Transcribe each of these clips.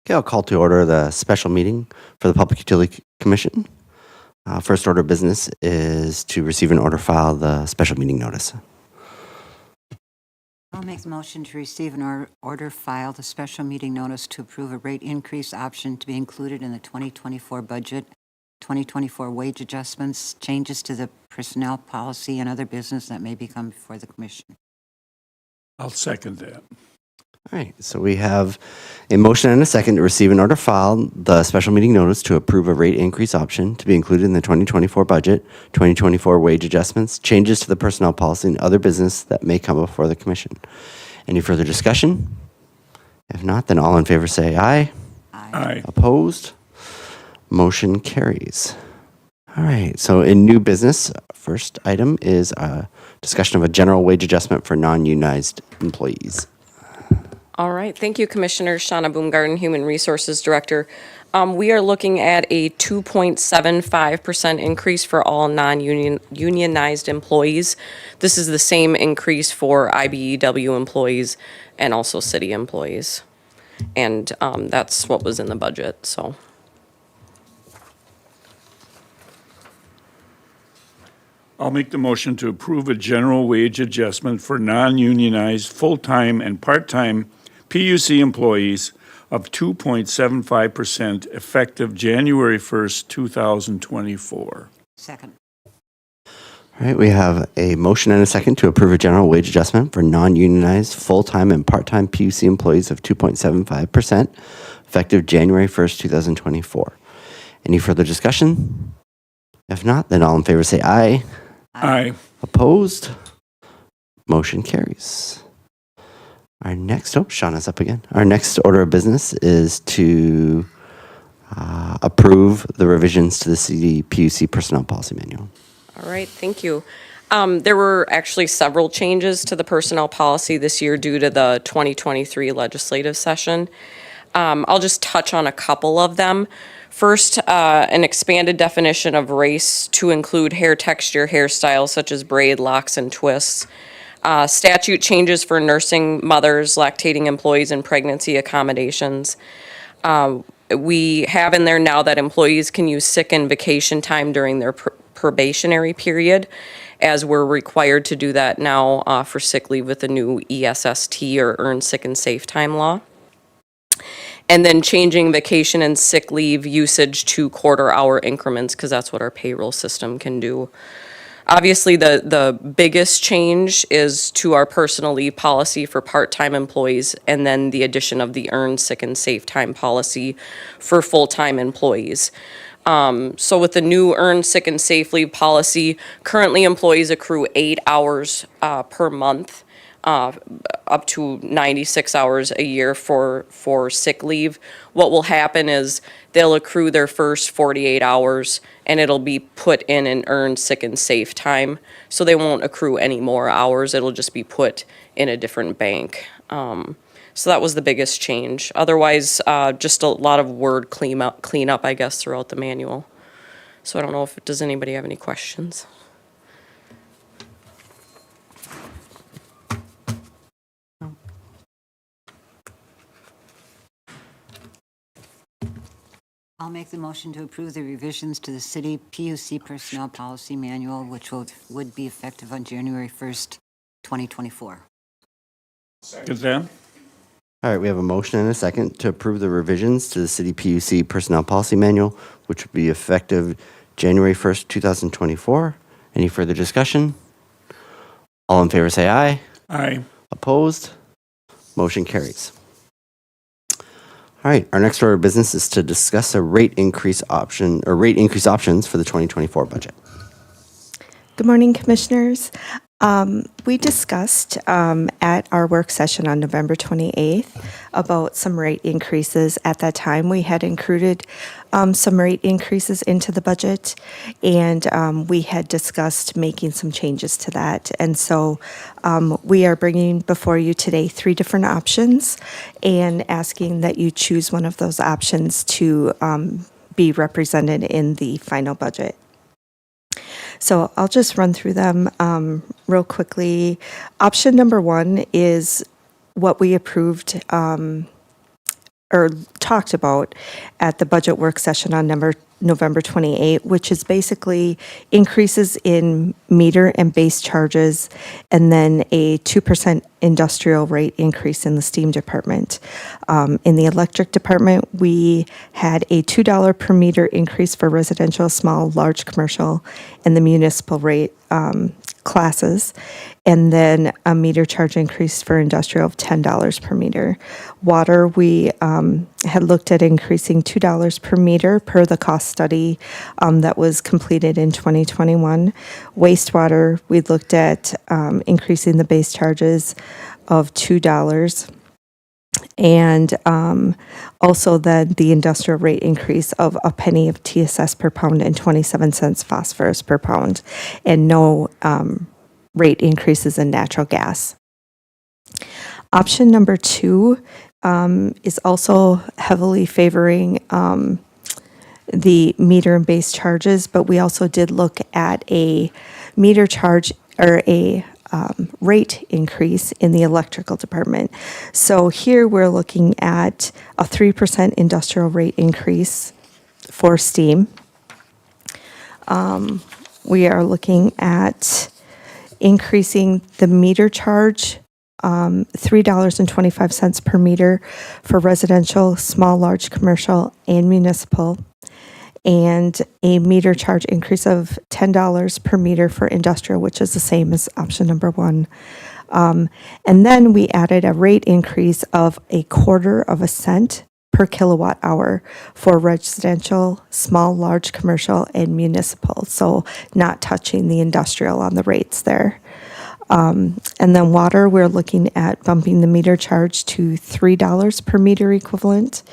Okay, I'll call to order the special meeting for the Public Utility Commission. First order of business is to receive and order file the special meeting notice. I'll make the motion to receive and order file the special meeting notice to approve a rate increase option to be included in the 2024 budget, 2024 wage adjustments, changes to the personnel policy, and other business that may become before the commission. I'll second that. All right, so we have a motion and a second to receive and order file the special meeting notice to approve a rate increase option to be included in the 2024 budget, 2024 wage adjustments, changes to the personnel policy, and other business that may come before the commission. Any further discussion? If not, then all in favor say aye. Aye. Opposed? Motion carries. All right, so in new business, first item is a discussion of a general wage adjustment for non-unionized employees. All right, thank you, Commissioner. Shauna Boomgarden, Human Resources Director. We are looking at a 2.75% increase for all non-unionized employees. This is the same increase for IBEW employees and also city employees. And that's what was in the budget, so. I'll make the motion to approve a general wage adjustment for non-unionized full-time and part-time PUC employees of 2.75% effective January 1st, 2024. Second. All right, we have a motion and a second to approve a general wage adjustment for non-unionized full-time and part-time PUC employees of 2.75% effective January 1st, 2024. Any further discussion? If not, then all in favor say aye. Aye. Opposed? Motion carries. Our next, Shauna's up again. Our next order of business is to approve the revisions to the city PUC personnel policy manual. All right, thank you. There were actually several changes to the personnel policy this year due to the 2023 legislative session. I'll just touch on a couple of them. First, an expanded definition of race to include hair texture, hairstyles such as braid, locks, and twists. Statute changes for nursing mothers, lactating employees, and pregnancy accommodations. We have in there now that employees can use sick and vacation time during their probationary period, as we're required to do that now for sick leave with the new ESST or Earned Sick and Safe Time law. And then changing vacation and sick leave usage to quarter-hour increments, because that's what our payroll system can do. Obviously, the biggest change is to our personal leave policy for part-time employees, and then the addition of the Earned Sick and Safe Time policy for full-time employees. So with the new Earned Sick and Safe Leave policy, currently employees accrue 8 hours per month, up to 96 hours a year for sick leave. What will happen is they'll accrue their first 48 hours and it'll be put in an Earned Sick and Safe Time. So they won't accrue any more hours. It'll just be put in a different bank. So that was the biggest change. Otherwise, just a lot of word cleanup, I guess, throughout the manual. So I don't know does anybody have any questions? I'll make the motion to approve the revisions to the city PUC personnel policy manual, which would be effective on January 1st, 2024. Second that. All right, we have a motion and a second to approve the revisions to the city PUC personnel policy manual, which would be effective January 1st, 2024. Any further discussion? All in favor say aye. Aye. Opposed? Motion carries. All right, our next order of business is to discuss a rate increase options for the 2024 budget. Good morning, Commissioners. We discussed at our work session on November 28th about some rate increases. At that time, we had included some rate increases into the budget, and we had discussed making some changes to that. And so we are bringing before you today 3 different options and asking that you choose one of those options to be represented in the final budget. So I'll just run through them real quickly. Option number 1 is what we approved or talked about at the budget work session on November 28, which is basically increases in meter and base charges, and then a 2% industrial rate increase in the steam department. In the electric department, we had a $2 per meter increase for residential, small, large commercial, and the municipal rate classes, and then a meter charge increase for industrial of $10 per meter. Water, we had looked at increasing $2 per meter per the cost study that was completed in 2021. Wastewater, we looked at increasing the base charges of $2. And also then the industrial rate increase of a penny of TSS per pound and 27 cents phosphorus per pound, and no rate increases in natural gas. Option number 2 is also heavily favoring the meter and base charges, but we also did look at a meter charge or a rate increase in the electrical department. So here we're looking at a 3% industrial rate increase for steam. We are looking at increasing the meter charge, $3.25 per meter for residential, small, large commercial, and municipal, and a meter charge increase of $10 per meter for industrial, which is the same as option number 1. And then we added a rate increase of a quarter of a cent per kilowatt hour for residential, small, large commercial, and municipal. So not touching the industrial on the rates there. And then water, we're looking at bumping the meter charge to $3 per meter equivalent,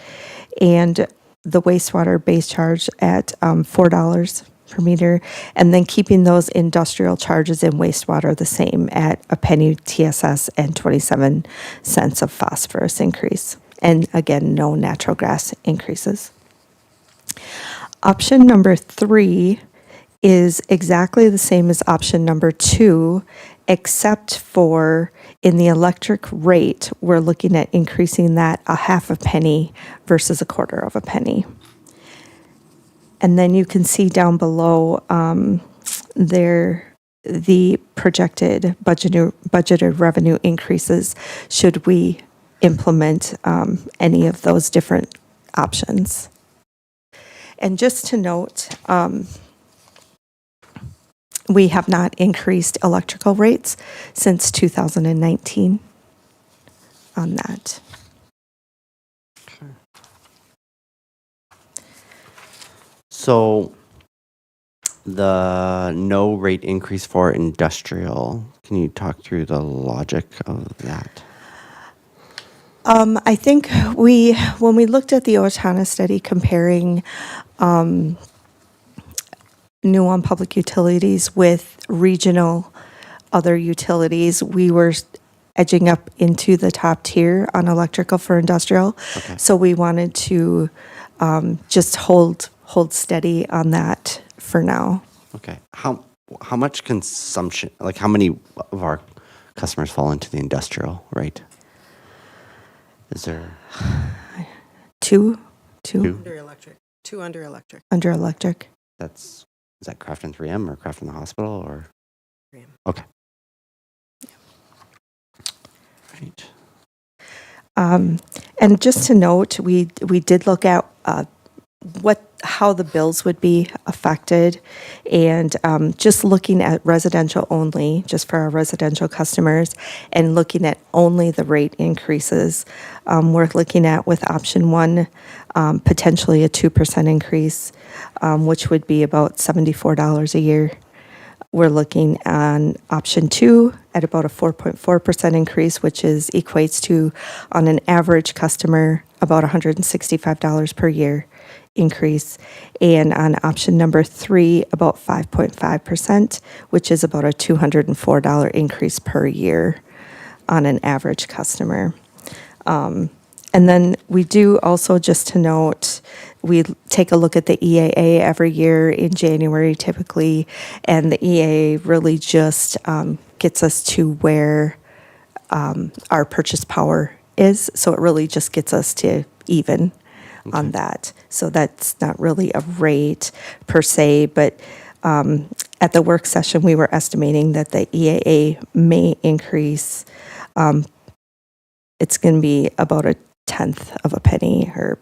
and the wastewater base charge at $4 per meter, and then keeping those industrial charges in wastewater the same at a penny TSS and 27 cents of phosphorus increase. And again, no natural gas increases. Option number 3 is exactly the same as option number 2, except for in the electric rate, we're looking at increasing that a half a penny versus a quarter of a penny. And then you can see down below there the projected budgeted revenue increases should we implement any of those different options. And just to note, we have not increased electrical rates since 2019 on that. So the no rate increase for industrial, can you talk through the logic of that? I think when we looked at the Owatonna study comparing New Ulm Public Utilities with regional other utilities, we were edging up into the top tier on electrical for industrial. Okay. So we wanted to just hold steady on that for now. Okay. How much consumption, like how many of our customers fall into the industrial, right? Is there Two Under electric. 2 under electric. under electric. is that Crafton 3M or Crafton the hospital or? 3M. Okay. Right. And just to note, we did look at how the bills would be affected, and just looking at residential only, just for our residential customers, and looking at only the rate increases. We're looking at, with option 1, potentially a 2% increase, which would be about $74 a year. We're looking on option 2 at about a 4.4% increase, which equates to, on an average customer, about $165 per year increase. And on option number 3, about 5.5%, which is about a $204 increase per year on an average customer. And then we do also, just to note, we take a look at the EAA every year in January typically, and the EAA really just gets us to where our purchase power is. So it really just gets us to even on that. So that's not really a rate per se, but at the work session, we were estimating that the EAA may increase. It's going to be about a tenth of a penny or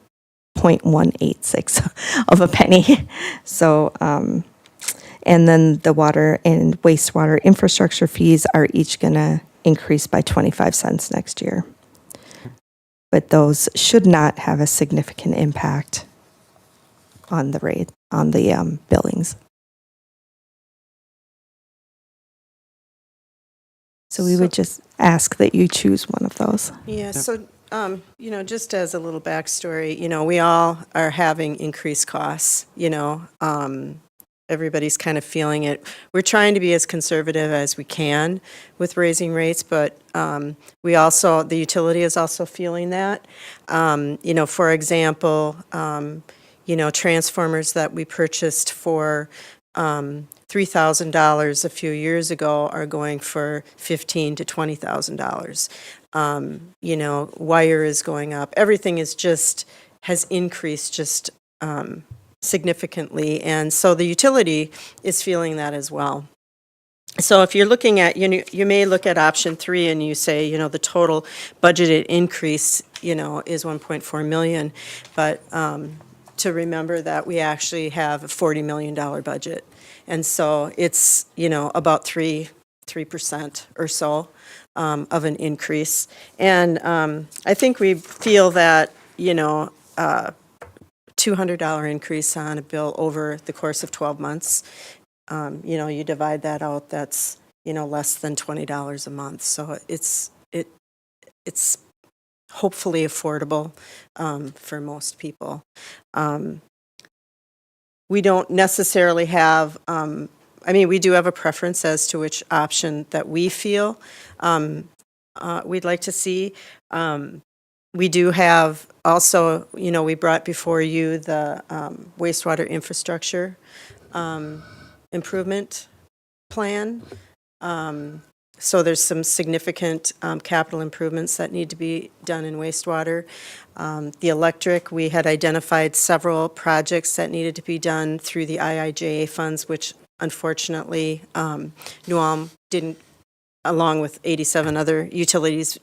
0.186 of a penny. So, and then the water and wastewater infrastructure fees are each going to increase by 25 cents next year. But those should not have a significant impact on the rate, on the billings. So we would just ask that you choose one of those. Yeah, so, just as a little backstory, we all are having increased costs, everybody's kind of feeling it. We're trying to be as conservative as we can with raising rates, but the utility is also feeling that. For example, transformers that we purchased for $3,000 a few years ago are going for $15,000 to $20,000. Wire is going up. Everything has increased significantly, and so the utility is feeling that as well. So if you're looking at, you may look at option 3 and you say, the total budgeted increase, is 1.4 million, but to remember that we actually have a $40 million budget. And so it's, about 3% or so of an increase. And I think we feel that, $200 increase on a bill over the course of 12 months, you divide that out, that's, less than $20 a month. So it's hopefully affordable for most people. We don't necessarily have, we do have a preference as to which option that we feel we'd like to see. We do have also, we brought before you the wastewater infrastructure improvement plan. So there's some significant capital improvements that need to be done in wastewater. The electric, we had identified several projects that needed to be done through the IIJA funds, which unfortunately New Ulm didn't, along with 87 other utilities,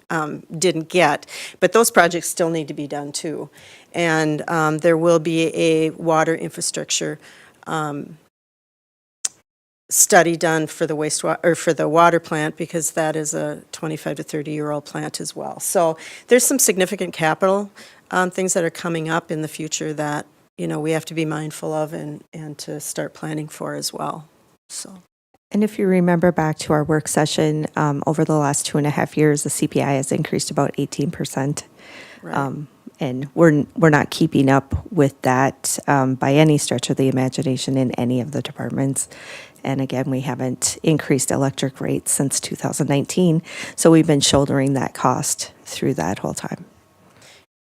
didn't get. But those projects still need to be done too. And there will be a water infrastructure study done for the wastewater, or for the water plant, because that is a 25 to 30-year-old plant as well. So there's some significant capital things that are coming up in the future that, we have to be mindful of and to start planning for as well. So. And if you remember back to our work session, over the last 2.5 years, the CPI has increased about 18%. Right. And we're not keeping up with that by any stretch of the imagination in any of the departments. And again, we haven't increased electric rates since 2019, so we've been shouldering that cost through that whole time.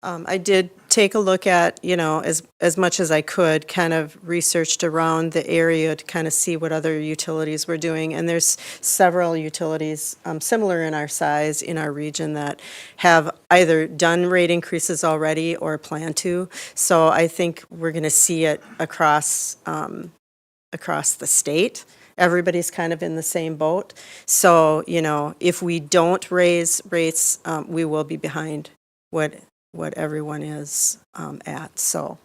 I did take a look at, as much as I could, kind of researched around the area to kind of see what other utilities were doing. And there's several utilities similar in our size in our region that have either done rate increases already or plan to. So I think we're going to see it across the state. Everybody's kind of in the same boat. So, if we don't raise rates, we will be behind what everyone is at. So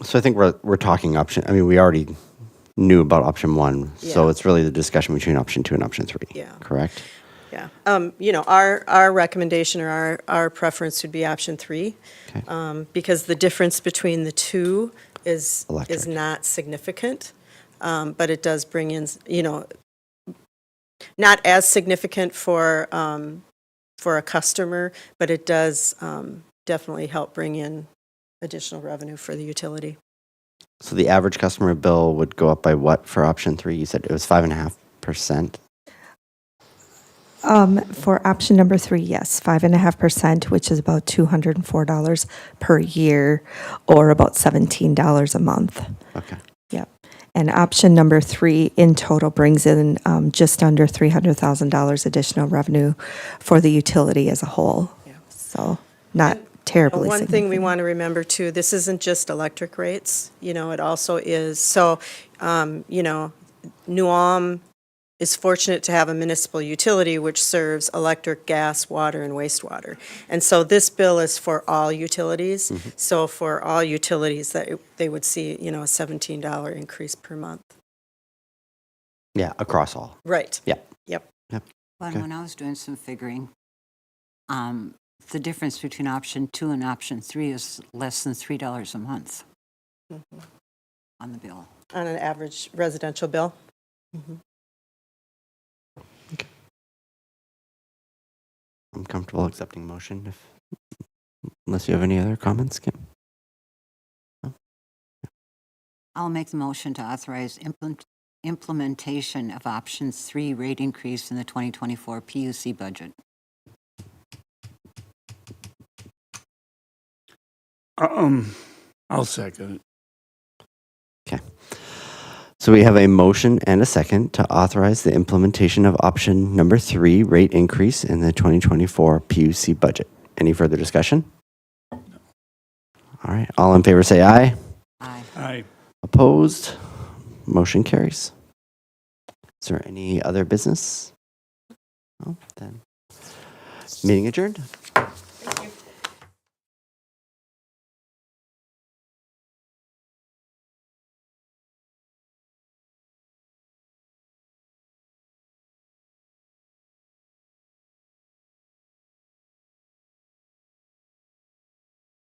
So I think we're talking option. I mean, we already knew about option 1, so Yeah. it's really the discussion between option 2 and option 3. Yeah. Correct. yeah, our recommendation or our preference would be option 3, Okay. because the difference between the two is Electric. not significant, but it does bring in, not as significant for a customer, but it does definitely help bring in additional revenue for the utility. So the average customer bill would go up by what for option 3? You said it was 5.5%. For option number 3, yes, 5.5%, which is about $204 per year, or about $17 a month. Okay. Yep. And option number 3 in total brings in just under $300,000 additional revenue for the utility as a whole. Yeah. So not terribly One thing we significant. want to remember too, this isn't just electric rates, it also is, so, New Ulm is fortunate to have a municipal utility which serves electric, gas, water, and wastewater. And so this bill is for all utilities. So for all utilities, they would see, a $17 increase per month. Yeah, across all. Right. Yeah. Yep. But Okay. when I was doing some figuring, the difference between option 2 and option 3 is less than $3 a month on the bill. On an average residential bill. I'm comfortable accepting motion unless you have any other comments, Kim. I'll make the motion to authorize implementation of option 3 rate increase in the 2024 PUC budget. I'll second it. Okay. So we have a motion and a second to authorize the implementation of option number 3 rate increase in the 2024 PUC budget. Any further discussion? All right. All in favor say aye. Aye. Aye. Opposed? Motion carries. Is there any other business? No? Then meeting adjourned.